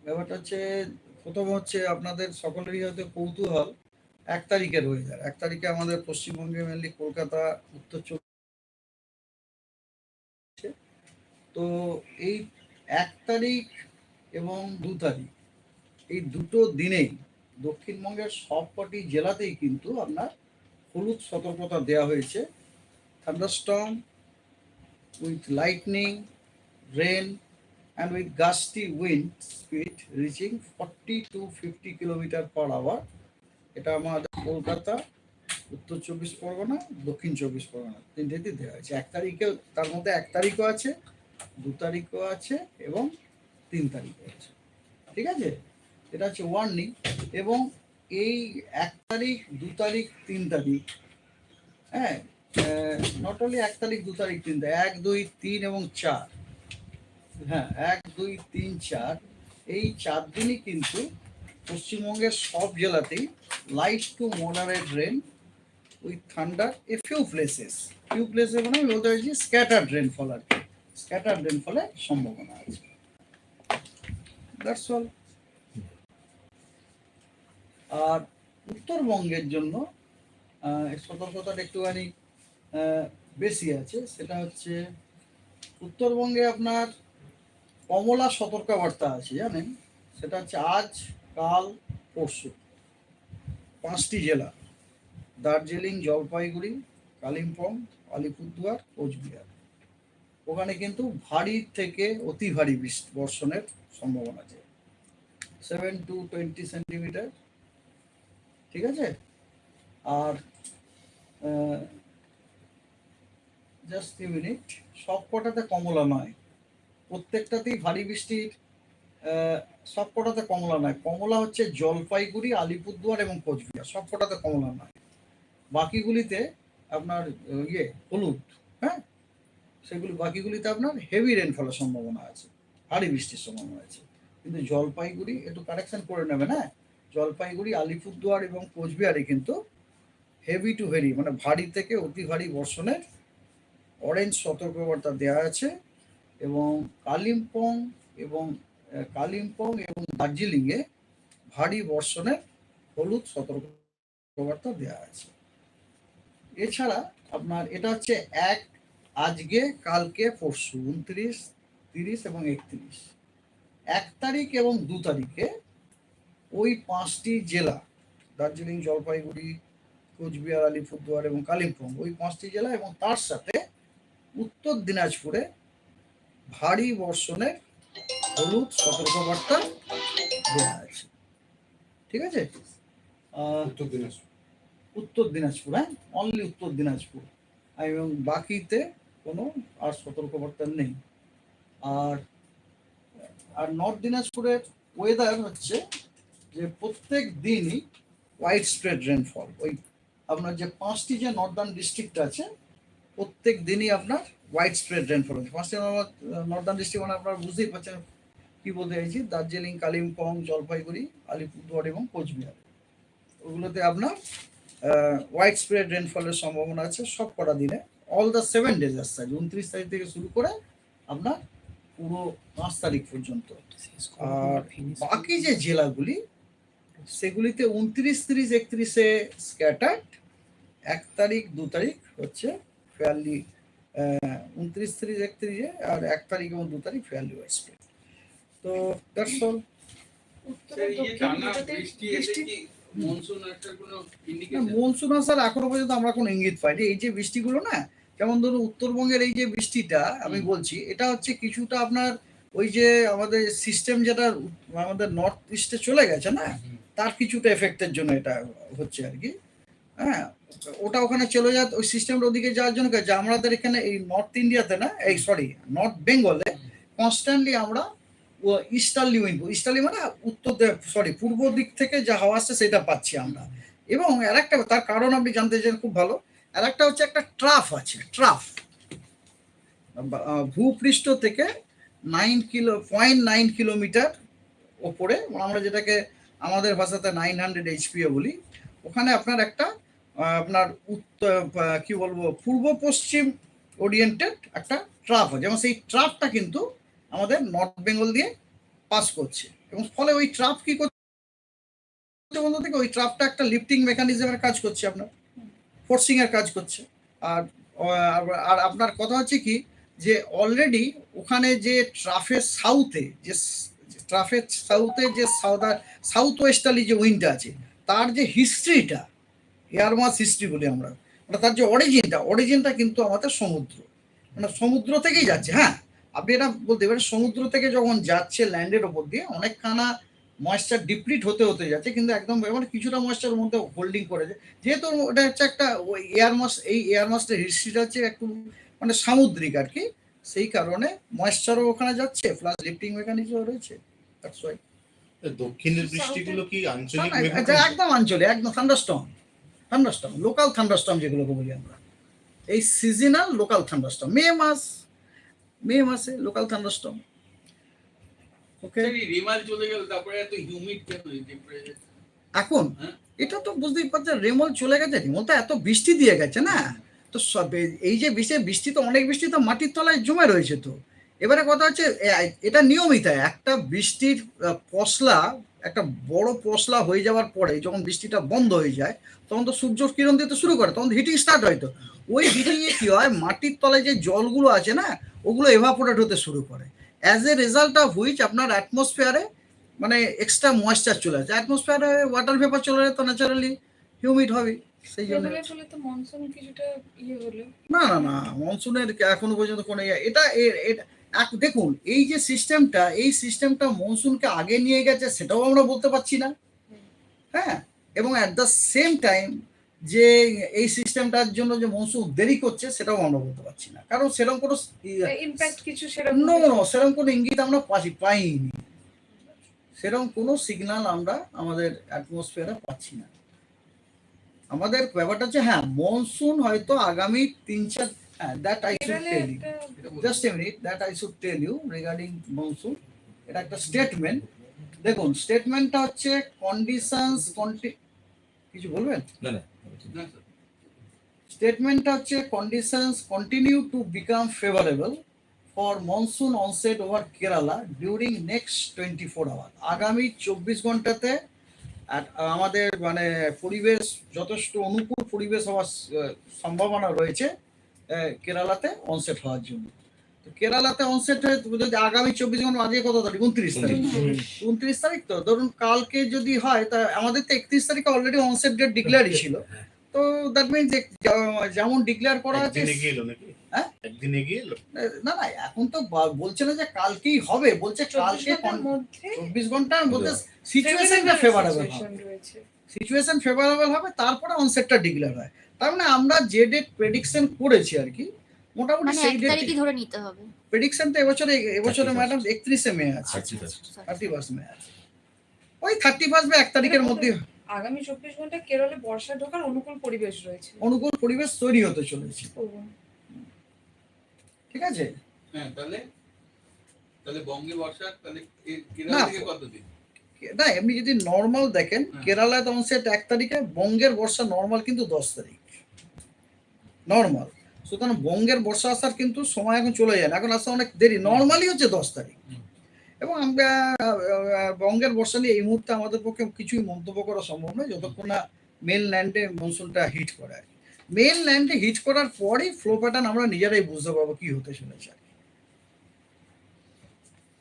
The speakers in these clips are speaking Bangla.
ব্যাপারটা হচ্ছে, প্রথম হচ্ছে আপনাদের সকলেরই হয়তো কৌতূহল 1 তারিখের ওয়েদার। 1 তারিখে আমাদের পশ্চিমবঙ্গে মেনলি কলকাতা, উত্তর চব্বিশ, তো এই 1 তারিখ এবং 2 তারিখ এই দুটো দিনেই দক্ষিণবঙ্গের সবকটি জেলাতেই কিন্তু আপনার হলুদ সতর্কতা দেওয়া হয়েছে। Thunderstorm with lightning, rain and with gusty wind speed reaching 40 to 50 km/h। এটা আমাদের কলকাতা, উত্তর চব্বিশ পরগনা, দক্ষিণ চব্বিশ পরগনা তিনটেতেই দেওয়া হয়েছে। 1 তারিখে, তার মধ্যে 1 তারিখও আছে, 2 তারিখও আছে এবং 3 তারিখও আছে। ঠিক আছে, এটা হচ্ছে ওয়ার্নিং। এবং এই 1 তারিখ, 2 তারিখ, 3 তারিখ, হ্যাঁ, নট অনলি 1 তারিখ, 2 তারিখ, 3 তারিখ, 1, 2, 3 এবং 4, হ্যাঁ 1, 2, 3, 4 এই 4 দিনই কিন্তু পশ্চিমবঙ্গের সব জেলাতেই light to moderate rain with thunder a few places মানে আমি বলতে চাইছি স্ক্যাটার্ড রেনফল, আর কি স্ক্যাটার্ড রেনফলের সম্ভাবনা আছে। That's all. আর উত্তরবঙ্গের জন্য সতর্কতাটা একটুখানি বেশি আছে। সেটা হচ্ছে উত্তরবঙ্গে আপনার কমলা সতর্কবার্তা আছে, জানেন? সেটা হচ্ছে আজ, কাল, পরশু 5টি জেলা: দার্জিলিং, জলপাইগুড়ি, কালিম্পং, আলিপুরদুয়ার, কোচবিহার। ওখানে কিন্তু ভারী থেকে অতি ভারী বর্ষণের সম্ভাবনা আছে, 7 to 20 সেন্টিমিটার। ঠিক আছে। আর জাস্ট এ মিনিট, সব কটাতে কমলা নয়, প্রত্যেকটাতেই ভারী বৃষ্টির, সব কটাতে কমলা নয়। কমলা হচ্ছে জলপাইগুড়ি, আলিপুরদুয়ার এবং কোচবিহার, সব কটাতে কমলা নয়। বাকিগুলিতে আপনার হলুদ, হ্যাঁ, সেগুলি বাকিগুলিতে আপনার হেভি রেনফলের সম্ভাবনা আছে, ভারী বৃষ্টির সম্ভাবনা আছে। কিন্তু জলপাইগুড়ি একটু কারেকশন করে নেবেন, হ্যাঁ, জলপাইগুড়ি, আলিপুরদুয়ার এবং কোচবিহারে কিন্তু হেভি টু ভেরি মানে ভারী থেকে অতি ভারী বর্ষণের অরেঞ্জ সতর্কবার্তা দেওয়া আছে। এবং কালিম্পং এবং দার্জিলিংয়ে ভারী বর্ষণের হলুদ সতর্কবার্তা দেওয়া আছে। এছাড়া আপনার এটা হচ্ছে আজকে, কালকে, পরশু 29, 30 এবং 31। 1 তারিখ এবং 2 তারিখে ওই 5টি জেলা, দার্জিলিং, জলপাইগুড়ি, কোচবিহার, আলিপুরদুয়ার এবং কালিম্পং, ওই 5টি জেলা এবং তার সাথে উত্তর দিনাজপুরে ভারী বর্ষণের হলুদ সতর্কবার্তা দেওয়া আছে। ঠিক আছে। উত্তর দিনাজপুর, হ্যাঁ, অনলি উত্তর দিনাজপুর, এবং বাকিতে কোনো আর সতর্কবার্তা নেই। আর নর্থ দিনাজপুরের ওয়েদার হচ্ছে যে প্রত্যেক দিনই ওয়াইড স্প্রেড রেনফল। ওই আপনার যে 5টি যে নর্দার্ন ডিস্ট্রিক্ট আছে, প্রত্যেক দিনই আপনার ওয়াইড স্প্রেড রেনফল হচ্ছে। 5টি নর্দার্ন ডিস্ট্রিক্ট মানে আপনারা বুঝতেই পারছেন কি বলতে চাইছি। দার্জিলিং, কালিম্পং, জলপাইগুড়ি, আলিপুরদুয়ার এবং কোচবিহার, ওগুলোতে আপনার ওয়াইড স্প্রেড রেনফলের সম্ভাবনা আছে সব কটা দিনে, all the 7 days as such, 29 তারিখ থেকে শুরু করে আপনার পুরো 5 তারিখ পর্যন্ত। আর বাকি যে জেলাগুলি, সেগুলিতে 29, 30, 31-এ স্ক্যাটার্ড, 1 তারিখ, 2 তারিখ হচ্ছে ফেয়ারলি, 29, 30, 31-এ, আর 1 তারিখ এবং 2 তারিখ ফেয়ারলি ওয়াইড স্প্রেড। তো দ্যাটস অল। মনসুন আসার এখনো পর্যন্ত আমরা কোনো ইঙ্গিত পাইনি। এই যে বৃষ্টিগুলো না, যেমন ধরুন উত্তরবঙ্গের এই যে বৃষ্টিটা আমি বলছি, এটা হচ্ছে কিছুটা আপনার ওই যে আমাদের সিস্টেম যেটা আমাদের নর্থ ইস্টে চলে গেছে না, তার কিছুটা এফেক্টের জন্য এটা হচ্ছে আর কি। হ্যাঁ, ওটা ওখানে চলে যায়, ওই সিস্টেমটা ওদিকে যাওয়ার জন্য যে আমাদের এখানে এই নর্থ ইন্ডিয়াতে না, এই নর্থ বেঙ্গলে কনস্ট্যান্টলি আমরা ইস্টার্লি উইন্ড, ইস্টার্লি মানে পূর্ব দিক থেকে যা হাওয়া আসছে সেটা পাচ্ছি আমরা। এবং আর একটা, তার কারণ আপনি জানতে চান, খুব ভালো। আর একটা হচ্ছে একটা ট্রাফ আছে, ট্রাফ ভূপৃষ্ঠ থেকে 0.9 কিলোমিটার ওপরে, আমরা যেটাকে আমাদের ভাষাতে 900 HPA বলি। ওখানে আপনার একটা আপনার কি বলবো, পূর্ব পশ্চিম ওরিয়েন্টেড একটা ট্রাফ আছে, যেমন সেই ট্রাফটা কিন্তু আমাদের নর্থ বেঙ্গল দিয়ে পাস করছে এবং ফলে ওই ট্রাপ কি করছে বন্ধু থেকে, ওই ট্রাপটা একটা লিফটিং মেকানিজমের কাজ করছে, আপনার ফোর্সিং এর কাজ করছে। আর আর আপনার কথা হচ্ছে কি যে অলরেডি ওখানে যে ট্রাফের সাউথে যে সাউথ ওয়েস্টার্লি যে উইন্ডটা আছে, তার যে হিস্ট্রিটা, এয়ার মাস হিস্ট্রি বলি আমরা, মানে তার যে অরিজিনটা কিন্তু আমাদের সমুদ্র, মানে সমুদ্র থেকেই যাচ্ছে। হ্যাঁ, আপনি এটা বলতে পারেন সমুদ্র থেকে যখন যাচ্ছে ল্যান্ডের ওপর দিয়ে অনেকখানা ময়েশ্চার ডিপ্লিট হতে হতে যাচ্ছে, কিন্তু একদম মানে কিছুটা ময়েশ্চার মধ্যে হোল্ডিং করেছে, যেহেতু এটা হচ্ছে একটা ওই এয়ার মাসটার হিস্ট্রিটা হচ্ছে একটু মানে সামুদ্রিক আর কি, সেই কারণে ময়েশ্চারও ওখানে যাচ্ছে, প্লাস লিফটিং মেকানিজমও রয়েছে। দ্যাটস ওয়াই দক্ষিণের বৃষ্টিগুলো কি আঞ্চলিক একদম আঞ্চলিক, একদম থান্ডারস্টর্ম লোকাল থান্ডারস্টর্ম যেগুলোকে বলি আমরা, এই সিজনাল লোকাল থান্ডারস্টর্ম, মে মাসে লোকাল থান্ডারস্টর্ম। ওকে, রেমাল চলে গেল, তারপরে এত হিউমিড কেন এখন এটা তো বুঝতেই পারছেন, রেমল চলে গেছে, রেমল তো এত বৃষ্টি দিয়ে গেছে না, তো এই যে বৃষ্টি তো অনেক বৃষ্টি তো মাটির তলায় জমে রয়েছে। তো এবারে কথা হচ্ছে এটা নিয়মই তাই, একটা বৃষ্টির পশলা, একটা বড় পশলা হয়ে যাওয়ার পরে যখন বৃষ্টিটা বন্ধ হয়ে যায়, তখন তো সূর্য কিরণ দিতে শুরু করে, তখন হিটিং স্টার্ট হয়। তো ওই হিটিংয়ে কি হয়, মাটির তলায় যে জলগুলো আছে না, ওগুলো এভাপোরেট হতে শুরু করে, as a result of which আপনার অ্যাটমসফিয়ারে মানে এক্সট্রা ময়েশ্চার চলে আসে, অ্যাটমসফিয়ারে ওয়াটার ভেপার চলে যায়, তো ন্যাচারালি হিউমিড হবে। সেই জন্য না না না, মনসুনের এখনো পর্যন্ত কোনো এটা দেখুন, এই যে সিস্টেমটা মনসুনকে আগে নিয়ে গেছে সেটাও আমরা বলতে পারছি না। হ্যাঁ, এবং অ্যাট দ্য সেম টাইম যে এই সিস্টেমটার জন্য যে মনসুন দেরি করছে সেটাও আমরা বলতে পারছি না, কারণ সেরকম কোনো সেরকম কোনো ইঙ্গিত আমরা পাইনি, সেরকম কোনো সিগন্যাল আমরা আমাদের অ্যাটমসফিয়ারে পাচ্ছি না। আমাদের ব্যাপারটা হচ্ছে, হ্যাঁ মনসুন হয়তো আগামী 3-4, হ্যাঁ that I should tell you, just a minute, that I should tell you regarding monsoon. এটা একটা স্টেটমেন্ট, দেখুন স্টেটমেন্টটা হচ্ছে কন্ডিশনস কিছু বলবেন না না স্টেটমেন্টটা হচ্ছে conditions continue to become favourable for monsoon onset over Kerala during next 24 hour. আগামী 24 ঘন্টাতে আমাদের মানে পরিবেশ যথেষ্ট অনুকূল পরিবেশ হওয়ার সম্ভাবনা রয়েছে কেরালাতে অনসেট হওয়ার জন্য। তো কেরালাতে অনসেট হয়ে যদি আগামী 24 ঘন্টা, আজকে কত তারিখ, 29 তারিখ, তো ধরুন কালকে যদি হয়, তা আমাদের তো 31 তারিখে অলরেডি অনসেট ডেট ডিক্লেয়ারই ছিল, তো দ্যাট মিনস যেমন ডিক্লেয়ার করা আছে না না, এখন তো বলছে না যে কালকেই হবে, বলছে কালকে 24 ঘন্টার মধ্যে সিচুয়েশন ফেভারেবল হবে, তারপরে অনসেটটা ডিক্লেয়ার হয়। তার মানে আমরা যে ডেট প্রেডিকশন করেছি আর কি, মোটামুটি সেই ডেটই ধরে নিতে হবে। প্রেডিকশনটা এবছরে ম্যাডাম 31 মে আছে, 31 মে আছে, ওই 31 বা 1 তারিখের মধ্যে আগামী 24 ঘন্টা কেরলে বর্ষা ঢোকার অনুকূল পরিবেশ রয়েছে, অনুকূল পরিবেশ তৈরি হতে চলেছে। ঠিক আছে, হ্যাঁ, তাহলে বঙ্গে বর্ষা, তাহলে কেরালা থেকে কতদিন না, এমনি যদি নর্মাল দেখেন কেরালায় অনসেট 1 তারিখে, বঙ্গের বর্ষা নর্মাল কিন্তু 10 তারিখ নর্মাল, সুতরাং বঙ্গের বর্ষা আসার কিন্তু সময় এখন চলে যায় না, এখন আসা অনেক দেরি, নর্মালি হচ্ছে 10 তারিখ। এবং আমরা বঙ্গের বর্ষা নিয়ে এই মুহূর্তে আমাদের পক্ষে কিছুই মন্তব্য করা সম্ভব নয়, যতক্ষণ না মেন ল্যান্ডে মনসুনটা হিট করে। মেন ল্যান্ডে হিট করার পরই ফ্লো প্যাটার্ন আমরা নিজেরাই বুঝতে পারবো কি হতে চলেছে।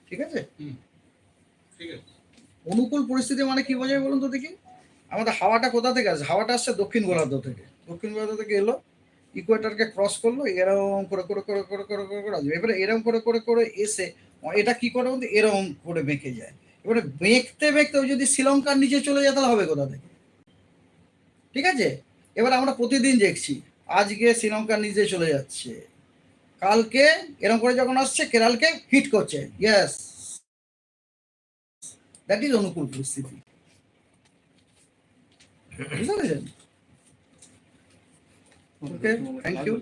ঠিক আছে, অনুকূল পরিস্থিতি মানে কি বোঝায় বলুন তো দেখি, আমাদের হাওয়াটা কোথা থেকে আসছে, হাওয়াটা আসছে দক্ষিণ গোলার্ধ থেকে এলো, ইকুয়েটরকে ক্রস করলো, এরকম করে করে করে করে করে করে করে আসবে, এবারে এরকম করে করে করে এসে এটা কি করে বলতে এরকম করে বেঁকে যায়, এবারে বেঁকতে বেঁকতে যদি শ্রীলঙ্কার নিচে চলে যায় তাহলে হবে কোথা থেকে। ঠিক আছে, এবার আমরা প্রতিদিন দেখছি, আজকে শ্রীলঙ্কার নিচে চলে যাচ্ছে, কালকে এরকম করে যখন আসছে কেরালকে হিট করছে, ইয়েস দ্যাট ইজ অনুকূল পরিস্থিতি। বুঝতে পেরেছেন? ওকে, থ্যাংক ইউ।